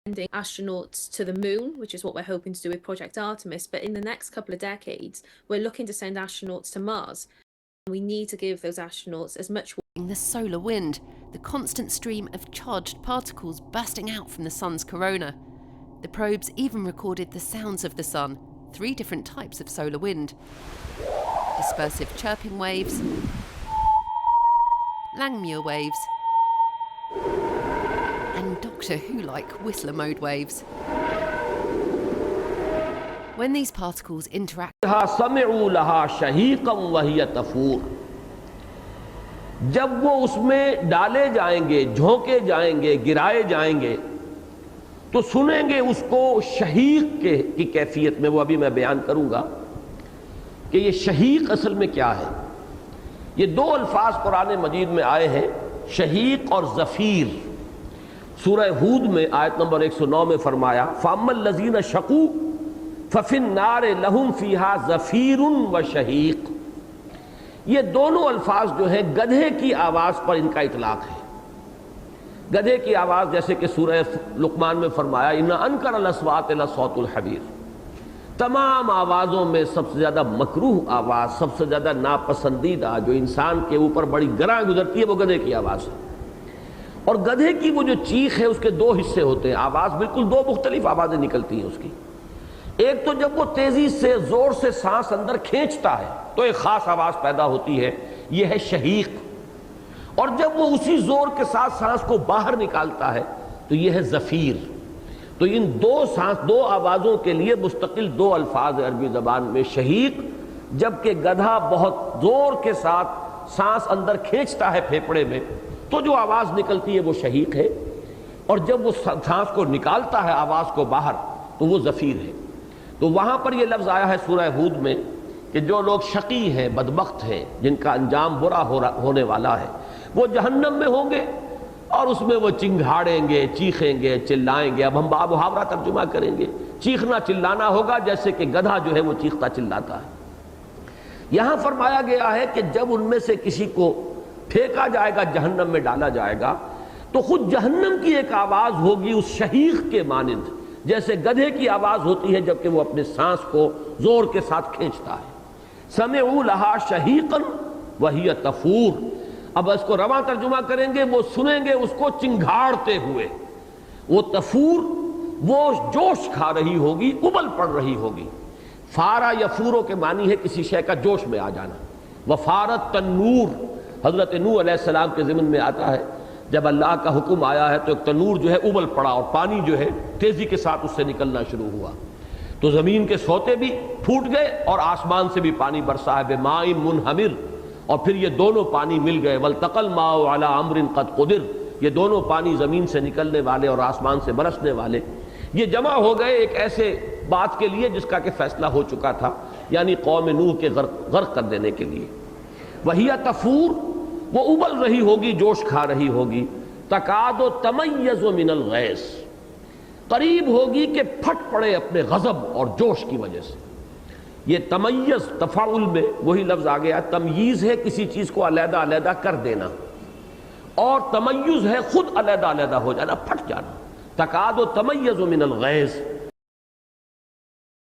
sending astronauts to the moon, which is what we're hoping to do with Project Artemis. But in the next couple of decades, we're looking to send astronauts to Mars. We need to give those astronauts as much. The solar wind, the constant stream of charged particles bursting out from the sun's corona. The probes even recorded the sounds of the sun, 3 different types of solar wind. Dispersive chirping waves, Langmuir waves, and Doctor Who-like Whistler mode waves. When these particles interact, جب وہ اس میں ڈالے جائیں گے، جھونکے جائیں گے، گرائے جائیں گے تو سنیں گے اس کو شہیق کی کیفیت میں. وہ ابھی میں بیان کروں گا کہ یہ شہیق اصل میں کیا ہے. یہ 2 الفاظ قرآن مجید میں آئے ہیں، شہیق اور زفیر. سورہ ہود میں آیت نمبر 109 میں فرمایا فَأَمَّا الَّذِينَ شَقُوا فَفِي النَّارِ لَهُمْ فِيهَا زَفِيرٌ وَشَهِيقٌ. یہ دونوں الفاظ جو ہیں گدھے کی آواز پر ان کا اطلاق ہے. گدھے کی آواز جیسے کہ سورہ لقمان میں فرمایا اِنَّ أَنْكَرَ الْأَصْوَاتِ لَصَوْتُ الْحَمِيرِ. تمام آوازوں میں سب سے زیادہ مکروہ آواز، سب سے زیادہ ناپسندیدہ جو انسان کے اوپر بڑی گراں گزرتی ہے وہ گدھے کی آواز ہے. اور گدھے کی وہ جو چیخ ہے اس کے 2 حصے ہوتے ہیں. آواز بالکل 2 مختلف آوازیں نکلتی ہیں اس کی. ایک تو جب وہ تیزی سے زور سے سانس اندر کھینچتا ہے تو ایک خاص آواز پیدا ہوتی ہے، یہ ہے شہیق. اور جب وہ اسی زور کے ساتھ سانس کو باہر نکالتا ہے تو یہ ہے زفیر. تو ان 2 آوازوں کے لیے مستقل 2 الفاظ ہیں عربی زبان میں. شہیق جبکہ گدھا بہت زور کے ساتھ سانس اندر کھینچتا ہے پھیپڑے میں تو جو آواز نکلتی ہے وہ شہیق ہے، اور جب وہ سانس کو نکالتا ہے آواز کو باہر تو وہ زفیر ہے. تو وہاں پر یہ لفظ آیا ہے سورہ ہود میں کہ جو لوگ شقی ہیں، بدبخت ہیں، جن کا انجام برا ہونے والا ہے، وہ جہنم میں ہوں گے اور اس میں وہ چنگھاڑیں گے، چیخیں گے، چلائیں گے. اب ہم باب و محاورہ ترجمہ کریں گے. چیخنا چلانا ہوگا جیسے کہ گدھا جو ہے وہ چیختا چلاتا ہے. یہاں فرمایا گیا ہے کہ جب ان میں سے کسی کو پھینکا جائے گا، جہنم میں ڈالا جائے گا، تو خود جہنم کی ایک آواز ہوگی اس شہیق کے مانند، جیسے گدھے کی آواز ہوتی ہے جبکہ وہ اپنے سانس کو زور کے ساتھ کھینچتا ہے. سمعوا لها شہیقا وہی تفور. اب اس کو رواں ترجمہ کریں گے، وہ سنیں گے اس کو چنگھاڑتے ہوئے. وہ تفور وہ جوش کھا رہی ہوگی، ابل پڑ رہی ہوگی. فارا یفورو کے معنی ہے کسی شے کا جوش میں آ جانا. وفارت تنور حضرت نوح علیہ السلام کے ضمن میں آتا ہے جب اللہ کا حکم آیا ہے تو ایک تنور جو ہے ابل پڑا اور پانی جو ہے تیزی کے ساتھ اس سے نکلنا شروع ہوا. تو زمین کے سوتے بھی پھوٹ گئے اور آسمان سے بھی پانی برسا ہے بماء منہمر. اور پھر یہ دونوں پانی مل گئے والتقى الماء على امر قد قدر. یہ دونوں پانی زمین سے نکلنے والے اور آسمان سے برسنے والے یہ جمع ہو گئے ایک ایسے بات کے لیے جس کا کہ فیصلہ ہو چکا تھا، یعنی قوم نوح کے غرق کر دینے کے لیے. وہی تفور وہ ابل رہی ہوگی، جوش کھا رہی ہوگی. تکاد تمیز من الغیظ قریب ہوگی کہ پھٹ پڑے اپنے غضب اور جوش کی وجہ سے. یہ تمیز تفاعل میں وہی لفظ آ گیا. تمییز ہے کسی چیز کو علیحدہ علیحدہ کر دینا، اور تمیز ہے خود علیحدہ علیحدہ ہو جانا، پھٹ جانا. تکاد تمیز من الغیظ